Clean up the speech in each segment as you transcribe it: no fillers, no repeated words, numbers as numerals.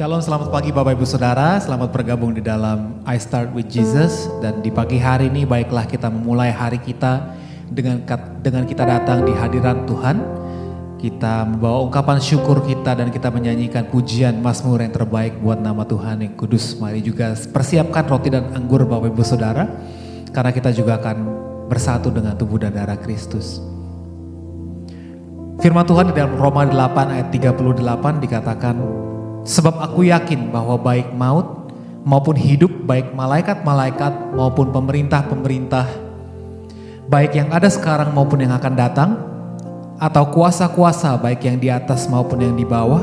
Shalom, selamat pagi Bapak Ibu Saudara, selamat bergabung di dalam I Start With Jesus. Dan di pagi hari ini baiklah kita memulai hari kita dengan kita datang di hadirat Tuhan. Kita membawa ungkapan syukur kita dan kita menyanyikan pujian mazmur yang terbaik buat nama Tuhan yang kudus. Mari juga persiapkan roti dan anggur Bapak Ibu Saudara, karena kita juga akan bersatu dengan tubuh dan darah Kristus. Firman Tuhan di dalam Roma 8 ayat 38 dikatakan, sebab aku yakin bahwa baik maut maupun hidup, baik malaikat-malaikat maupun pemerintah-pemerintah, baik yang ada sekarang maupun yang akan datang, atau kuasa-kuasa baik yang di atas maupun yang di bawah,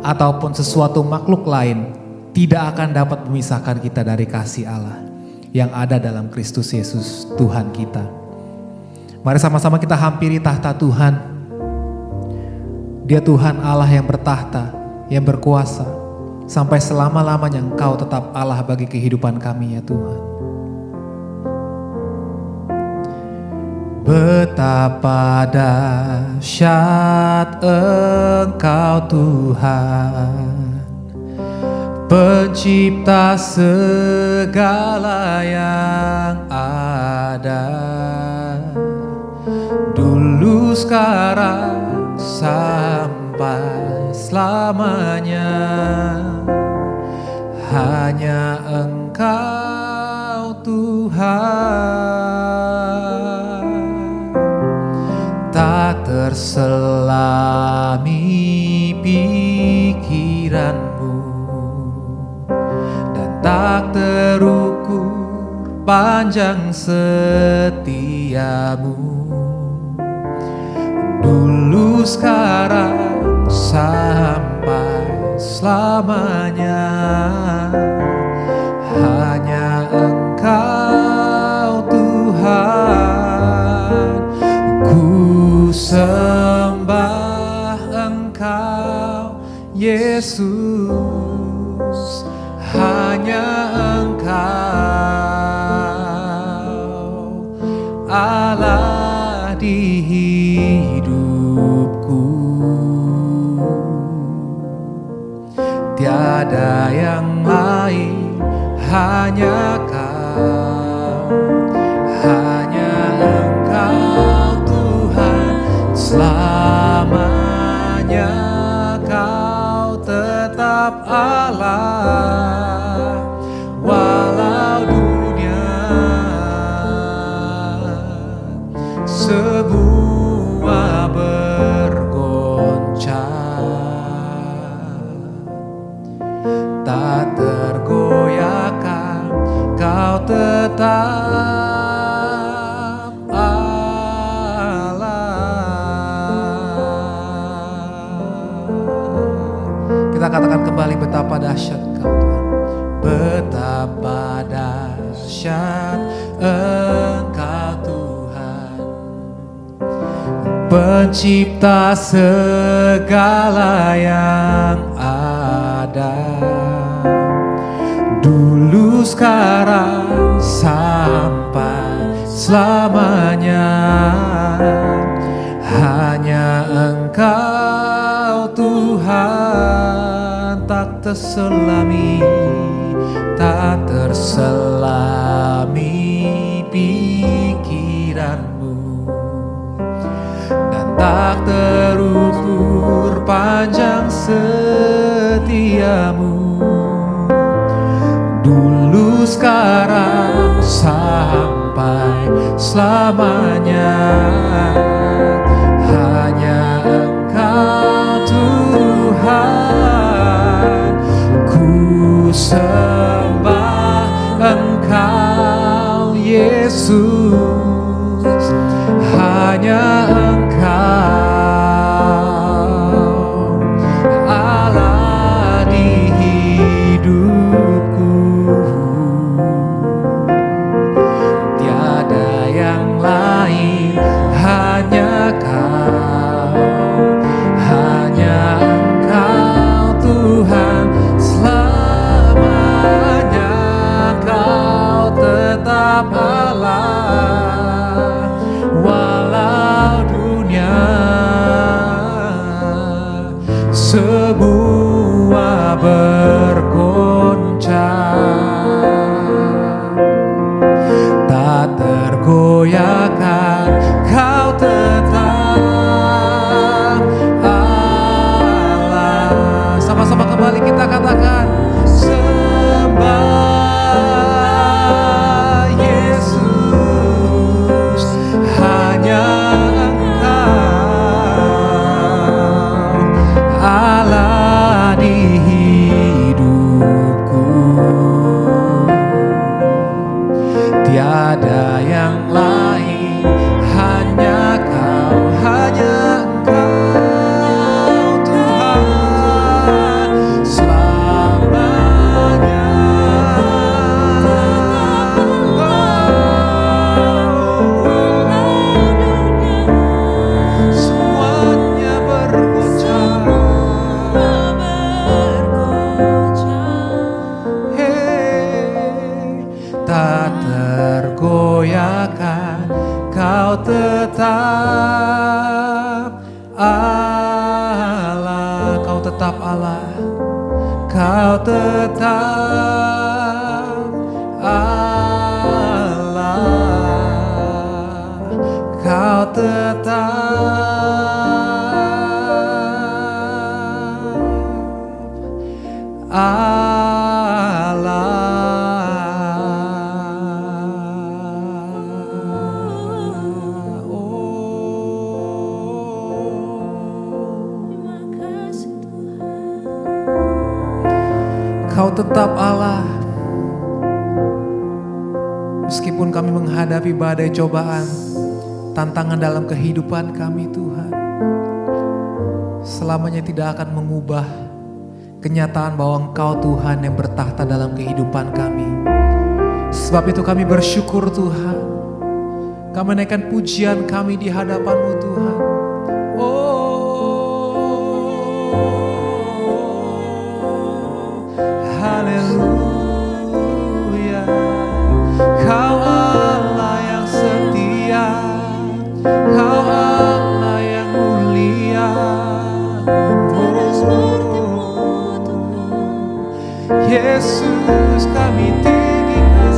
ataupun sesuatu makhluk lain, tidak akan dapat memisahkan kita dari kasih Allah yang ada dalam Kristus Yesus Tuhan kita. Mari sama-sama kita hampiri tahta Tuhan. Dia Tuhan Allah yang bertahta, yang berkuasa, sampai selama-lamanya Engkau tetap Allah bagi kehidupan kami ya Tuhan. Betapa dahsyat Engkau Tuhan, pencipta segala yang ada, dulu sekarang sampai selamanya. Hanya Engkau Tuhan, tak terselami pikiranmu dan tak terukur panjang setiamu. Dulu sekarang sampai selamanya, hanya Engkau Tuhan. Ku sembah Engkau Yesus, hanya Engkau Allah di hidupku. Tiada yang lain, hanya Kau, hanya Engkau Tuhan. Selamanya Kau tetap Allah, walau dunia semua tak tergoyahkan, Kau tetap Allah. Kita katakan kembali, betapa dahsyat Engkau Tuhan. Betapa dahsyat Engkau Tuhan, pencipta segala yang ada, dulu sekarang sampai selamanya. Hanya Engkau Tuhan, tak terselami pikiranmu dan tak terukur panjang setiamu. Dulu sekarang sampai selamanya, hanya Engkau Tuhan. Ku sembah Engkau Yesus, hanya Engkau Allah di hidupku. Tiada yang lain, hanya Allah, Kau tetap Allah, Kau tetap Allah, Kau tetap Allah. Kau tetap Allah. Meskipun kami menghadapi badai cobaan, tantangan dalam kehidupan kami Tuhan, selamanya tidak akan mengubah kenyataan bahwa Engkau Tuhan yang bertahta dalam kehidupan kami. Sebab itu kami bersyukur Tuhan. Kami menaikkan pujian kami di hadapan-Mu Tuhan. Haleluya, Kau Allah yang setia, Kau Allah yang mulia. Yesus kami tinggikan,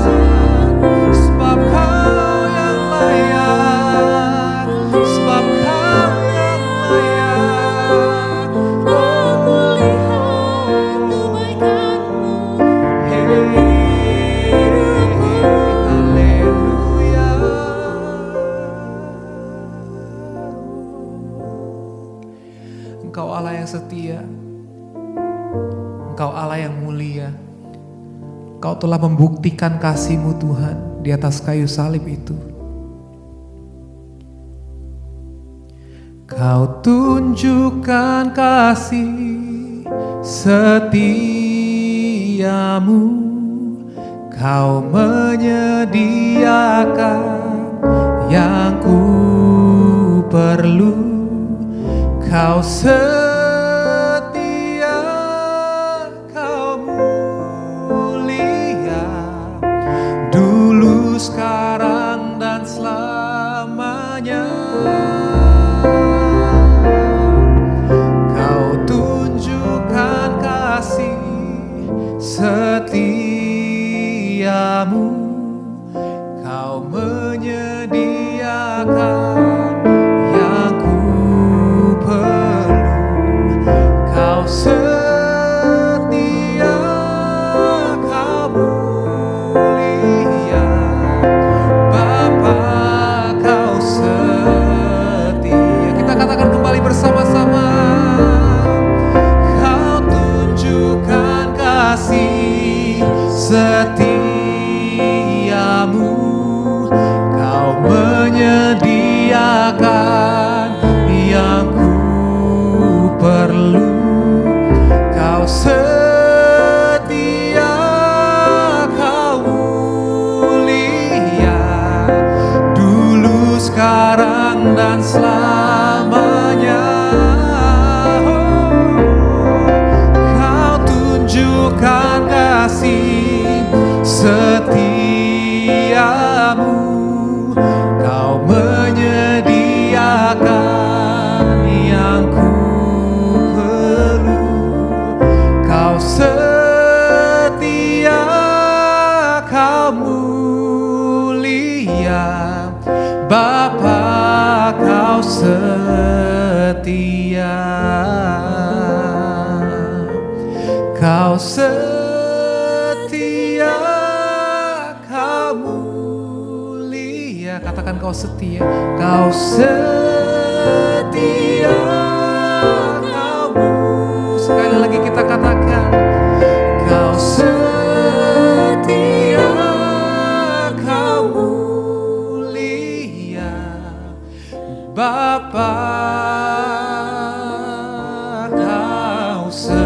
sebab Kau yang layak, sebab Kau yang layak. Aku lihat kebaikan-Mu, Haleluya. Engkau Allah yang setia, Engkau Allah yang mulia. Kau telah membuktikan kasih-Mu Tuhan di atas kayu salib itu. Kau tunjukkan kasih setiamu, Kau menyediakan yang ku perlu. Kau setia, Kau mulia, dulu, sekarang, dan selamanya. Kau tunjukkan kasih setiamu, Kau menyediakan yang ku perlu. Kau setia, Kau mulia, Bapa, Kau setia. Kita katakan kembali bersama-sama. Kau tunjukkan kasih setiamu, Kau menyediakan yang ku perlu. Kau setia, Kau mulia, dulu, sekarang, dan selamanya. Kau tunjukkan kasih setiamu, Kau menyediakan yang ku perlu. Kau setia, Kau mulia, Bapa, Kau setia. Kau setia, Kau mulia. Katakan Kau setia. Kau setia, Kau mulia. Sekali lagi kita katakan. Kau setia, Kau mulia, Bapa, Kau setia.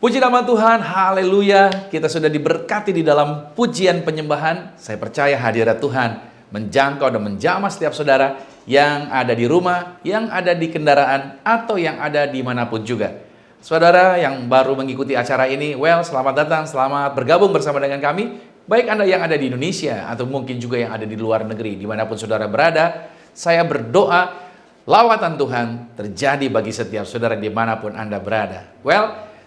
Puji nama Tuhan, haleluya. Kita sudah diberkati di dalam pujian penyembahan. Saya percaya hadirat Tuhan menjangkau dan menjamah setiap saudara yang ada di rumah, yang ada di kendaraan, atau yang ada dimanapun juga. Saudara yang baru mengikuti acara ini, selamat datang, selamat bergabung bersama dengan kami. Baik Anda yang ada di Indonesia atau mungkin juga yang ada di luar negeri, dimanapun saudara berada, saya berdoa lawatan Tuhan terjadi bagi setiap saudara dimanapun Anda berada.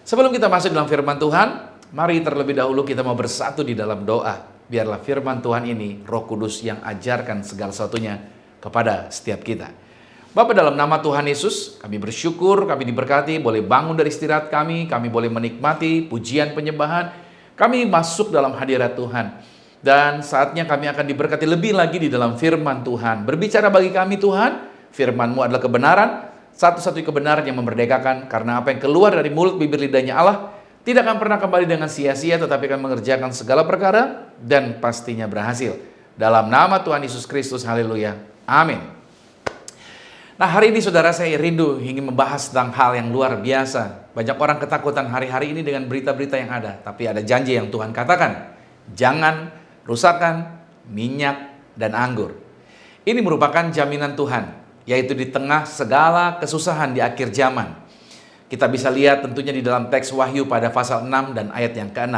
Sebelum kita masuk dalam firman Tuhan, mari terlebih dahulu kita mau bersatu di dalam doa. Biarlah firman Tuhan ini, Roh Kudus yang ajarkan segala sesuatunya kepada setiap kita. Bapa, dalam nama Tuhan Yesus, kami bersyukur, kami diberkati, boleh bangun dari istirahat kami boleh menikmati pujian penyembahan, kami masuk dalam hadirat Tuhan. Dan saatnya kami akan diberkati lebih lagi di dalam firman Tuhan. Berbicara bagi kami Tuhan, firman-Mu adalah kebenaran, satu-satunya kebenaran yang memerdekakan, karena apa yang keluar dari mulut bibir lidahnya Allah, tidak akan pernah kembali dengan sia-sia, tetapi akan mengerjakan segala perkara, dan pastinya berhasil. Dalam nama Tuhan Yesus Kristus, haleluya, amin. Nah, hari ini saudara, saya rindu ingin membahas tentang hal yang luar biasa. Banyak orang ketakutan hari-hari ini dengan berita-berita yang ada. Tapi ada janji yang Tuhan katakan, jangan rusakkan minyak dan anggur. Ini merupakan jaminan Tuhan, yaitu di tengah segala kesusahan di akhir zaman. Kita bisa lihat tentunya di dalam teks Wahyu pada pasal 6 dan ayat yang ke-6.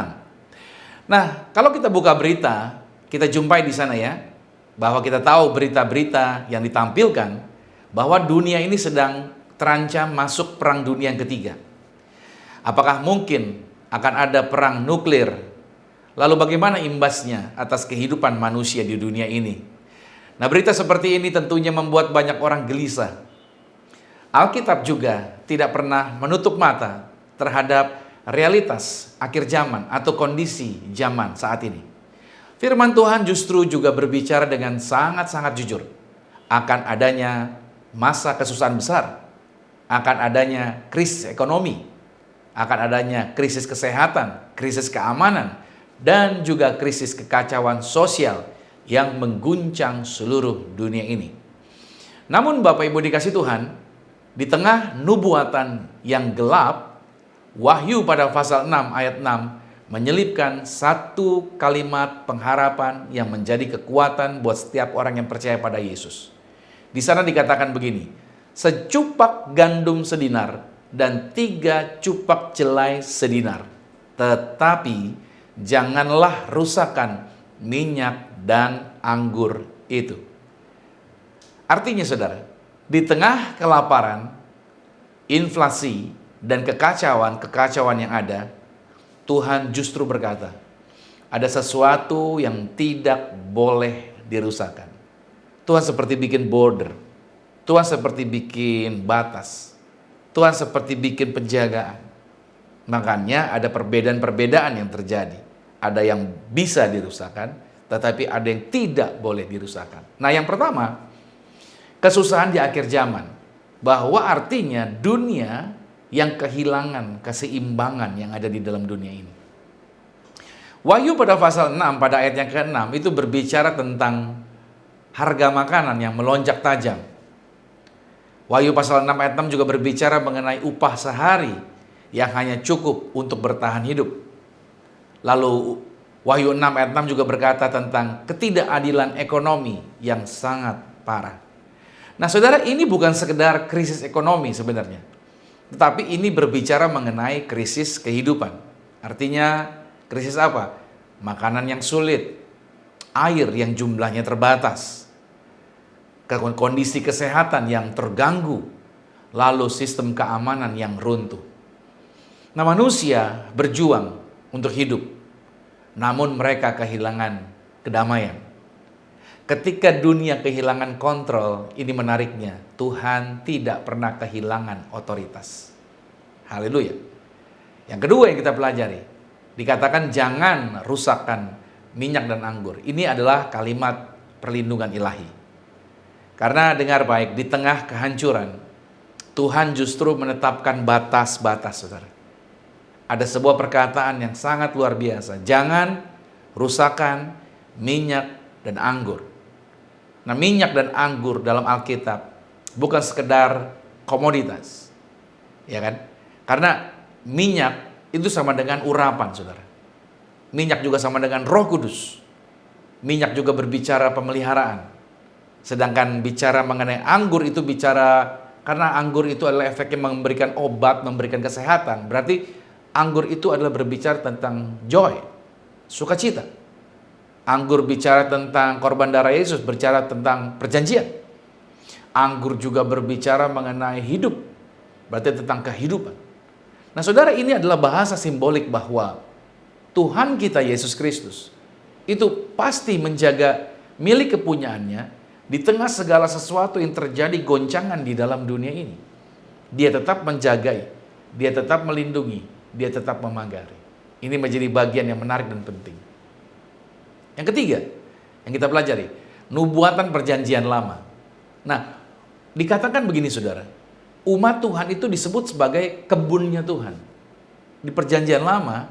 Nah, kalau kita buka berita, kita jumpai di sana ya, bahwa kita tahu berita-berita yang ditampilkan, bahwa dunia ini sedang terancam masuk perang dunia yang ketiga. Apakah mungkin akan ada perang nuklir? Lalu bagaimana imbasnya atas kehidupan manusia di dunia ini? Nah, berita seperti ini tentunya membuat banyak orang gelisah. Alkitab juga tidak pernah menutup mata terhadap realitas akhir zaman atau kondisi zaman saat ini. Firman Tuhan justru juga berbicara dengan sangat-sangat jujur akan adanya masa kesusahan besar, akan adanya krisis ekonomi, akan adanya krisis kesehatan, krisis keamanan, dan juga krisis kekacauan sosial yang mengguncang seluruh dunia ini. Namun Bapak Ibu dikasih Tuhan, di tengah nubuatan yang gelap, Wahyu pada pasal 6 ayat 6 menyelipkan satu kalimat pengharapan yang menjadi kekuatan buat setiap orang yang percaya pada Yesus. Di sana dikatakan begini, secupak gandum sedinar dan 3 cupak jelai sedinar. Tetapi janganlah rusakkan minyak dan anggur itu. Artinya saudara, di tengah kelaparan, inflasi, dan kekacauan yang ada, Tuhan justru berkata, ada sesuatu yang tidak boleh dirusakkan. Tuhan seperti bikin border, Tuhan seperti bikin batas, Tuhan seperti bikin penjagaan. Makanya ada perbedaan-perbedaan yang terjadi. Ada yang bisa dirusakkan, tetapi ada yang tidak boleh dirusakkan. Nah, yang pertama, kesusahan di akhir zaman. Bahwa artinya dunia yang kehilangan keseimbangan yang ada di dalam dunia ini. Wahyu pada pasal 6 pada ayat yang ke-6 itu berbicara tentang harga makanan yang melonjak tajam. Wahyu pasal 6 ayat 6 juga berbicara mengenai upah sehari yang hanya cukup untuk bertahan hidup. Lalu Wahyu 6 ayat 6 juga berkata tentang ketidakadilan ekonomi yang sangat parah. Nah saudara, ini bukan sekedar krisis ekonomi sebenarnya. Tetapi ini berbicara mengenai krisis kehidupan. Artinya krisis apa? Makanan yang sulit, air yang jumlahnya terbatas, kondisi kesehatan yang terganggu, lalu sistem keamanan yang runtuh. Nah, manusia berjuang untuk hidup, namun mereka kehilangan kedamaian. Ketika dunia kehilangan kontrol, ini menariknya, Tuhan tidak pernah kehilangan otoritas. Haleluya. Yang kedua yang kita pelajari, dikatakan jangan rusakkan minyak dan anggur. Ini adalah kalimat perlindungan ilahi. Karena dengar baik, di tengah kehancuran, Tuhan justru menetapkan batas-batas, saudara. Ada sebuah perkataan yang sangat luar biasa. Jangan rusakkan minyak dan anggur. Nah, minyak dan anggur dalam Alkitab bukan sekedar komoditas. Ya kan? Karena minyak itu sama dengan urapan, saudara. Minyak juga sama dengan Roh Kudus. Minyak juga berbicara pemeliharaan. Sedangkan bicara mengenai anggur itu bicara Karena anggur itu adalah efeknya memberikan obat, memberikan kesehatan. Berarti anggur itu adalah berbicara tentang joy, sukacita. Anggur bicara tentang korban darah Yesus, berbicara tentang perjanjian. Anggur juga berbicara mengenai hidup, berarti tentang kehidupan. Nah saudara, ini adalah bahasa simbolik bahwa Tuhan kita Yesus Kristus itu pasti menjaga milik kepunyaannya di tengah segala sesuatu yang terjadi goncangan di dalam dunia ini. Dia tetap menjagai, dia tetap melindungi, dia tetap memagari. Ini menjadi bagian yang menarik dan penting. Yang ketiga, yang kita pelajari, nubuatan perjanjian lama. Nah, dikatakan begini saudara, umat Tuhan itu disebut sebagai kebunnya Tuhan. Di perjanjian lama,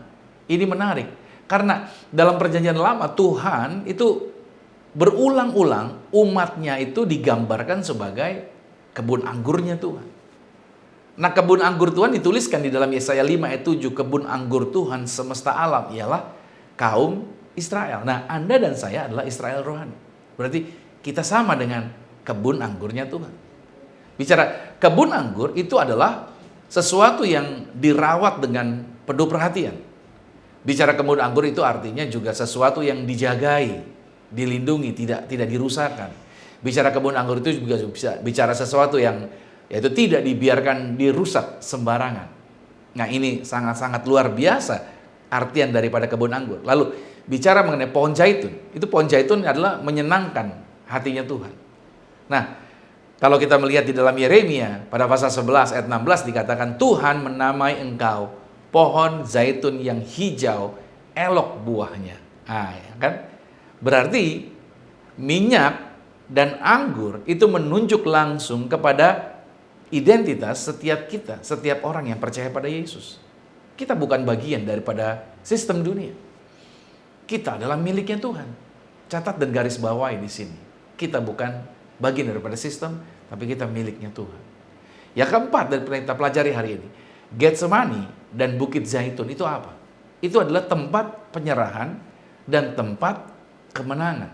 ini menarik. Karena dalam perjanjian lama, Tuhan itu berulang-ulang umatnya itu digambarkan sebagai kebun anggurnya Tuhan. Nah, kebun anggur Tuhan dituliskan di dalam Yesaya 5 ayat 7, kebun anggur Tuhan semesta alam ialah kaum Israel. Nah, Anda dan saya adalah Israel rohani. Berarti kita sama dengan kebun anggurnya Tuhan. Bicara kebun anggur itu adalah sesuatu yang dirawat dengan penuh perhatian. Bicara kebun anggur itu artinya juga sesuatu yang dijagai, dilindungi, tidak dirusakkan. Bicara kebun anggur itu juga bisa bicara sesuatu yang yaitu tidak dibiarkan dirusak sembarangan. Nah, ini sangat-sangat luar biasa artian daripada kebun anggur. Lalu bicara mengenai pohon zaitun, itu pohon zaitun adalah menyenangkan hatinya Tuhan. Nah, kalau kita melihat di dalam Yeremia pada pasal 11 ayat 16 dikatakan Tuhan menamai engkau pohon zaitun yang hijau elok buahnya. Nah, ya kan? Berarti minyak dan anggur itu menunjuk langsung kepada identitas setiap kita, setiap orang yang percaya pada Yesus. Kita bukan bagian daripada sistem dunia. Kita adalah miliknya Tuhan. Catat dan garis bawahi di sini. Kita bukan bagian daripada sistem, tapi kita miliknya Tuhan. Yang keempat dari kita pelajari hari ini, Getsemani dan Bukit Zaitun itu apa? Itu adalah tempat penyerahan dan tempat kemenangan.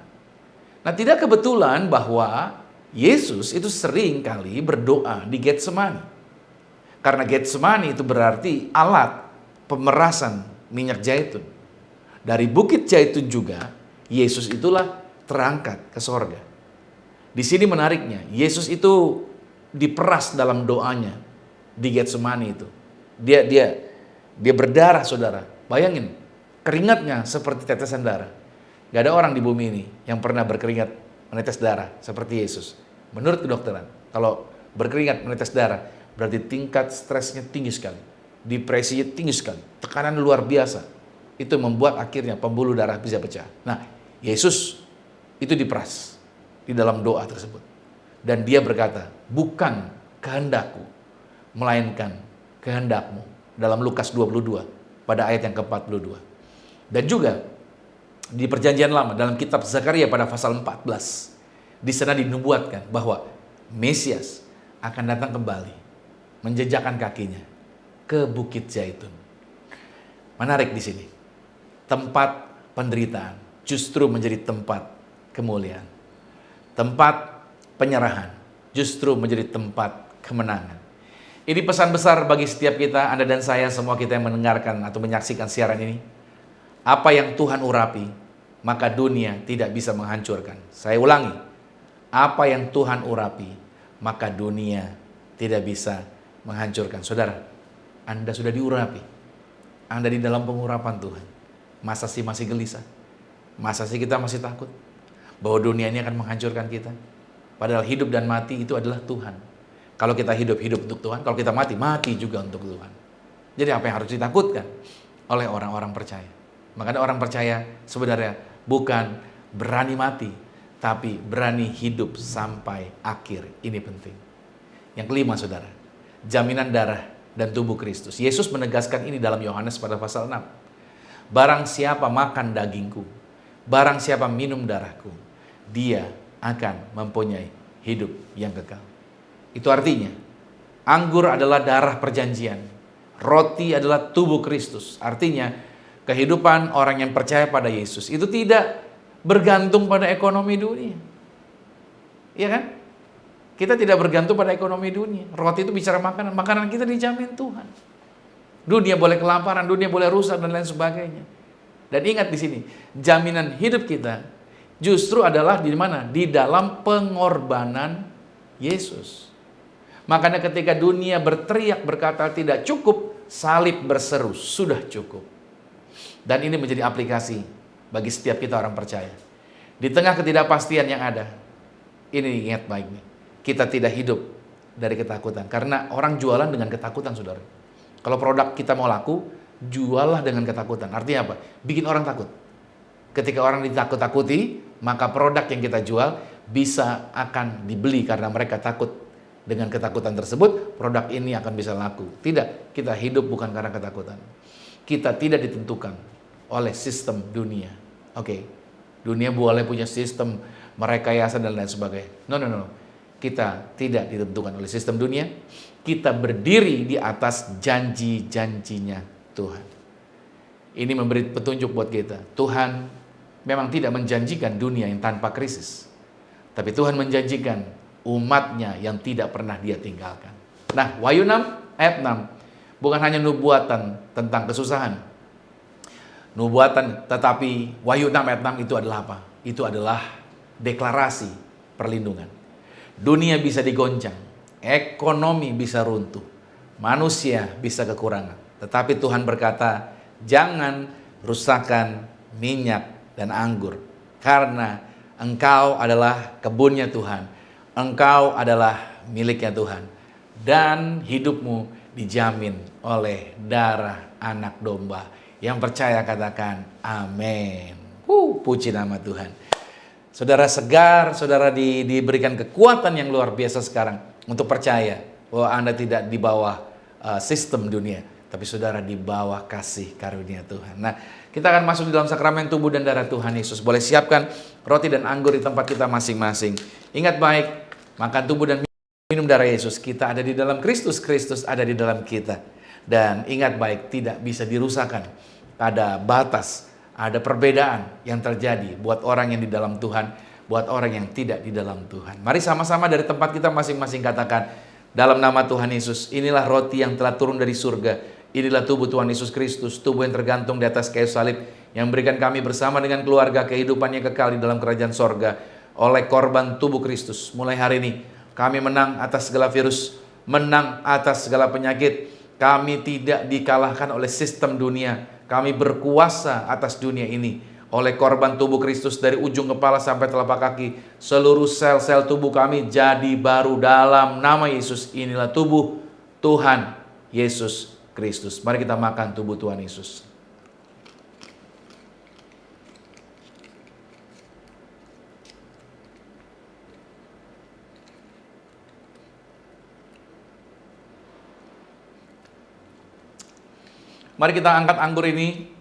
Nah, tidak kebetulan bahwa Yesus itu sering kali berdoa di Getsemani. Karena Getsemani itu berarti alat pemerasan minyak zaitun. Dari Bukit Zaitun juga, Yesus itulah terangkat ke sorga. Di sini menariknya, Yesus itu diperas dalam doanya di Getsemani itu. Dia berdarah, saudara. Bayangin, keringatnya seperti tetesan darah. Gak ada orang di bumi ini yang pernah berkeringat menetes darah seperti Yesus. Menurut kedokteran, kalau berkeringat menetes darah, berarti tingkat stresnya tinggi sekali. Depresinya tinggi sekali. Tekanan luar biasa. Itu membuat akhirnya pembuluh darah bisa pecah. Nah, Yesus itu diperas di dalam doa tersebut. Dan dia berkata, bukan kehendakku, melainkan kehendakmu. Dalam Lukas 22, pada ayat yang ke-42. Dan juga di perjanjian lama, dalam kitab Zakaria pada pasal 14, di sana dinubuatkan bahwa Mesias akan datang kembali, menjejakkan kakinya ke Bukit Zaitun. Menarik di sini. Tempat penderitaan justru menjadi tempat kemuliaan. Tempat penyerahan justru menjadi tempat kemenangan. Ini pesan besar bagi setiap kita, Anda dan saya, semua kita yang mendengarkan atau menyaksikan siaran ini. Apa yang Tuhan urapi, maka dunia tidak bisa menghancurkan. Saya ulangi, apa yang Tuhan urapi, maka dunia tidak bisa menghancurkan. Saudara, Anda sudah diurapi. Anda di dalam pengurapan Tuhan. Masa sih masih gelisah? Masa sih kita masih takut bahwa dunia ini akan menghancurkan kita? Padahal hidup dan mati itu adalah Tuhan. Kalau kita hidup untuk Tuhan, kalau kita mati juga untuk Tuhan. Jadi apa yang harus ditakutkan oleh orang-orang percaya? Makanya orang percaya sebenarnya bukan berani mati, tapi berani hidup sampai akhir. Ini penting. Yang kelima, saudara, jaminan darah dan tubuh Kristus. Yesus menegaskan ini dalam Yohanes pada pasal 6. Barang siapa makan dagingku, barang siapa minum darahku, dia akan mempunyai hidup yang kekal. Itu artinya, anggur adalah darah perjanjian, roti adalah tubuh Kristus. Artinya, kehidupan orang yang percaya pada Yesus itu tidak bergantung pada ekonomi dunia. Iya kan? Kita tidak bergantung pada ekonomi dunia. Roti itu bicara makanan, makanan kita dijamin Tuhan. Dunia boleh kelaparan, dunia boleh rusak dan lain sebagainya. Dan ingat di sini, jaminan hidup kita justru adalah di mana? Di dalam pengorbanan Yesus. Makanya ketika dunia berteriak berkata tidak cukup, salib berseru, sudah cukup. Dan ini menjadi aplikasi bagi setiap kita orang percaya. Di tengah ketidakpastian yang ada, ini ingat baik-baik. Kita tidak hidup dari ketakutan. Karena orang jualan dengan ketakutan, saudara. Kalau produk kita mau laku, jualah dengan ketakutan. Artinya apa? Bikin orang takut. Ketika orang ditakut-takuti, maka produk yang kita jual bisa akan dibeli karena mereka takut. Dengan ketakutan tersebut, produk ini akan bisa laku. Tidak, kita hidup bukan karena ketakutan. Kita tidak ditentukan oleh sistem dunia. Oke, dunia boleh punya sistem merekayasa dan lain sebagainya. No. Kita tidak ditentukan oleh sistem dunia. Kita berdiri di atas janji-janjinya Tuhan. Ini memberi petunjuk buat kita. Tuhan memang tidak menjanjikan dunia yang tanpa krisis. Tapi Tuhan menjanjikan umatnya yang tidak pernah dia tinggalkan. Nah, Wahyu 6 ayat 6 bukan hanya nubuatan tentang kesusahan. Nubuatan, tetapi Wahyu 6 ayat 6 itu adalah apa? Itu adalah deklarasi perlindungan. Dunia bisa digoncang, ekonomi bisa runtuh, manusia bisa kekurangan. Tetapi Tuhan berkata, jangan rusakkan minyak dan anggur, karena engkau adalah kebunnya Tuhan, engkau adalah miliknya Tuhan, dan hidupmu dijamin oleh darah anak domba. Yang percaya katakan amin. Puji nama Tuhan. Saudara segar, saudara diberikan kekuatan yang luar biasa sekarang untuk percaya bahwa Anda tidak di bawah sistem dunia, tapi saudara di bawah kasih karunia Tuhan. Nah, kita akan masuk di dalam sakramen tubuh dan darah Tuhan Yesus. Boleh siapkan roti dan anggur di tempat kita masing-masing. Ingat baik, makan tubuh dan minum darah Yesus. Kita ada di dalam Kristus, Kristus ada di dalam kita. Dan ingat baik, tidak bisa dirusakkan. Ada batas, ada perbedaan yang terjadi buat orang yang di dalam Tuhan, buat orang yang tidak di dalam Tuhan. Mari sama-sama dari tempat kita masing-masing katakan, dalam nama Tuhan Yesus, inilah roti yang telah turun dari surga. Inilah tubuh Tuhan Yesus Kristus, tubuh yang tergantung di atas kayu salib, yang berikan kami bersama dengan keluarga kehidupan yang kekal di dalam kerajaan sorga. Oleh korban tubuh Kristus, mulai hari ini, kami menang atas segala virus, menang atas segala penyakit. Kami tidak dikalahkan oleh sistem dunia. Kami berkuasa atas dunia ini. Oleh korban tubuh Kristus dari ujung kepala sampai telapak kaki, seluruh sel-sel tubuh kami jadi baru dalam nama Yesus. Inilah tubuh Tuhan Yesus Kristus. Mari kita makan tubuh Tuhan Yesus. Mari kita angkat anggur ini.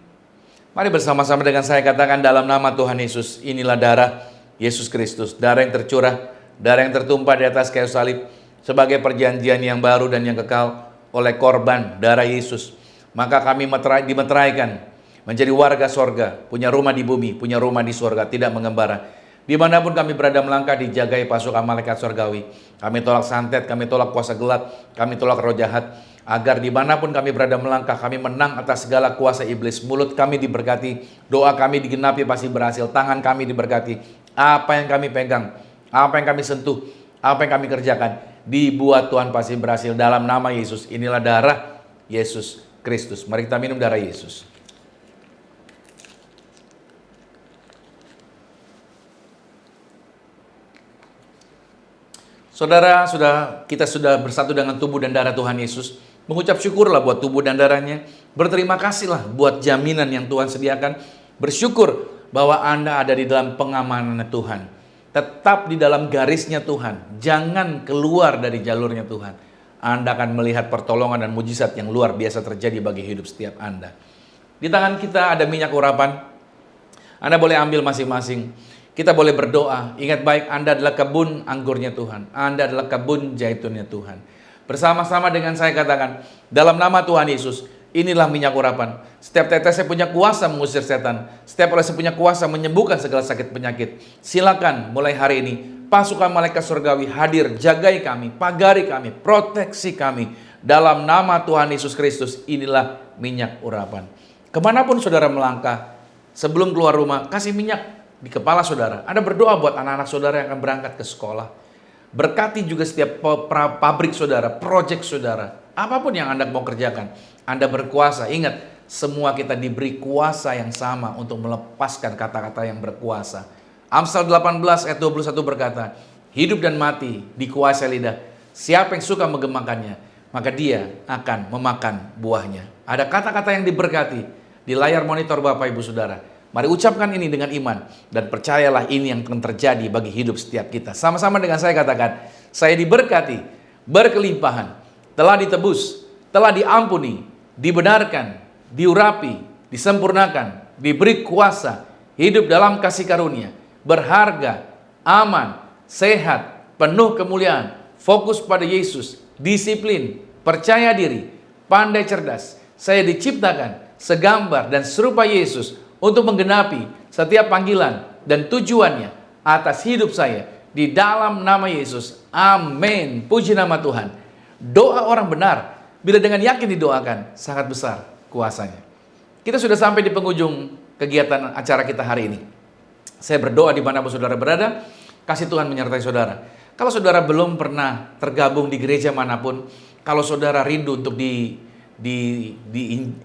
Mari bersama-sama dengan saya katakan dalam nama Tuhan Yesus. Inilah darah Yesus Kristus. Darah yang tercurah, darah yang tertumpah di atas kayu salib. Sebagai perjanjian yang baru dan yang kekal oleh korban darah Yesus. Maka kami dimeteraikan menjadi warga sorga. Punya rumah di bumi, punya rumah di sorga. Tidak mengembara. Dimanapun kami berada melangkah dijagai pasukan malaikat sorgawi. Kami tolak santet, kami tolak kuasa gelap, kami tolak roh jahat. Agar dimanapun kami berada melangkah, kami menang atas segala kuasa iblis. Mulut kami diberkati, doa kami digenapi pasti berhasil, tangan kami diberkati. Apa yang kami pegang, apa yang kami sentuh, apa yang kami kerjakan, dibuat Tuhan pasti berhasil dalam nama Yesus. Inilah darah Yesus Kristus. Mari kita minum darah Yesus. Saudara, kita sudah bersatu dengan tubuh dan darah Tuhan Yesus. Mengucap syukurlah buat tubuh dan darahnya. Berterima kasihlah buat jaminan yang Tuhan sediakan. Bersyukur bahwa Anda ada di dalam pengamanan Tuhan. Tetap di dalam garisnya Tuhan. Jangan keluar dari jalurnya Tuhan. Anda akan melihat pertolongan dan mujizat yang luar biasa terjadi bagi hidup setiap Anda. Di tangan kita ada minyak urapan. Anda boleh ambil masing-masing. Kita boleh berdoa. Ingat baik, Anda adalah kebun anggurnya Tuhan. Anda adalah kebun zaitunnya Tuhan. Bersama-sama dengan saya katakan, dalam nama Tuhan Yesus, inilah minyak urapan. Setiap tetesnya punya kuasa mengusir setan. Setiap olesnya punya kuasa menyembuhkan segala sakit penyakit. Silakan mulai hari ini, pasukan malaikat surgawi hadir, jagai kami, pagari kami, proteksi kami. Dalam nama Tuhan Yesus Kristus, inilah minyak urapan. Kemanapun saudara melangkah, sebelum keluar rumah, kasih minyak di kepala saudara. Anda berdoa buat anak-anak saudara yang akan berangkat ke sekolah. Berkati juga setiap pabrik saudara, proyek saudara. Apapun yang Anda mau kerjakan, Anda berkuasa. Ingat, semua kita diberi kuasa yang sama untuk melepaskan kata-kata yang berkuasa. Amsal 18 ayat 21 berkata, hidup dan mati dikuasai lidah. Siapa yang suka menggemakannya, maka dia akan memakan buahnya. Ada kata-kata yang diberkati di layar monitor Bapak Ibu Saudara. Mari ucapkan ini dengan iman dan percayalah ini yang akan terjadi bagi hidup setiap kita. Sama-sama dengan saya katakan, saya diberkati, berkelimpahan, telah ditebus, telah diampuni, dibenarkan, diurapi, disempurnakan, diberi kuasa, hidup dalam kasih karunia, berharga, aman, sehat, penuh kemuliaan, fokus pada Yesus, disiplin, percaya diri, pandai cerdas. Saya diciptakan segambar dan serupa Yesus untuk menggenapi setiap panggilan dan tujuannya atas hidup saya di dalam nama Yesus. Amin. Puji nama Tuhan. Doa orang benar bila dengan yakin didoakan, sangat besar kuasanya. Kita sudah sampai di penghujung kegiatan acara kita hari ini. Saya berdoa dimanapun saudara berada, kasih Tuhan menyertai saudara. Kalau saudara belum pernah tergabung di gereja manapun, kalau saudara rindu untuk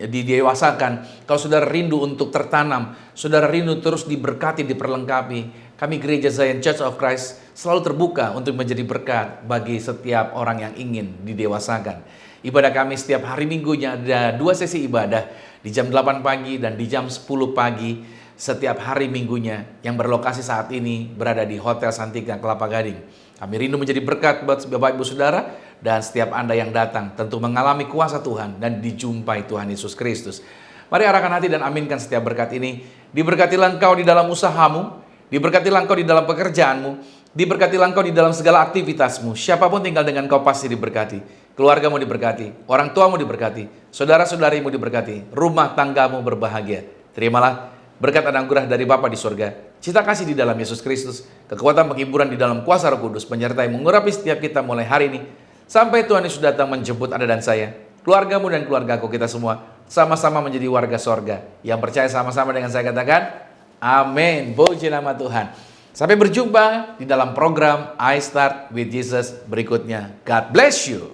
didewasakan, kalau saudara rindu untuk tertanam, saudara rindu terus diberkati, diperlengkapi, kami Gereja Zion Church of Christ selalu terbuka untuk menjadi berkat bagi setiap orang yang ingin didewasakan. Ibadah kami setiap hari Minggunya ada 2 sesi ibadah di jam 8 pagi dan di jam 10 pagi setiap hari Minggunya, yang berlokasi saat ini berada di Hotel Santika Kelapa Gading. Kami rindu menjadi berkat buat Bapak Ibu Saudara dan setiap Anda yang datang tentu mengalami kuasa Tuhan dan dijumpai Tuhan Yesus Kristus. Mari arahkan hati dan aminkan setiap berkat ini. Diberkatilah engkau di dalam usahamu, diberkatilah engkau di dalam pekerjaanmu, diberkatilah engkau di dalam segala aktivitasmu. Siapapun tinggal dengan kau pasti diberkati. Keluargamu diberkati, orang tuamu diberkati, saudara-saudarimu diberkati, rumah tanggamu berbahagia. Terimalah berkat anugerah dari Bapa di surga, cita kasih di dalam Yesus Kristus, kekuatan penghiburan di dalam kuasa Roh Kudus, menyertai mengurapi setiap kita mulai hari ini, sampai Tuhan Yesus datang menjemput Anda dan saya, keluargamu dan keluargaku, kita semua, sama-sama menjadi warga sorga. Yang percaya sama-sama dengan saya katakan, amin. Puji nama Tuhan. Sampai berjumpa di dalam program I Start With Jesus berikutnya. God bless you.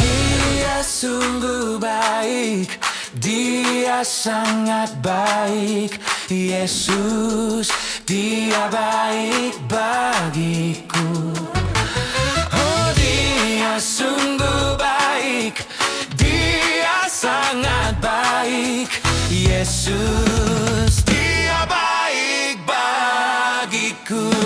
Dia sungguh baik, Dia sangat baik. Yesus, Dia baik bagiku. Oh, Dia sungguh baik, Dia sangat baik. Yesus, Dia baik bagiku.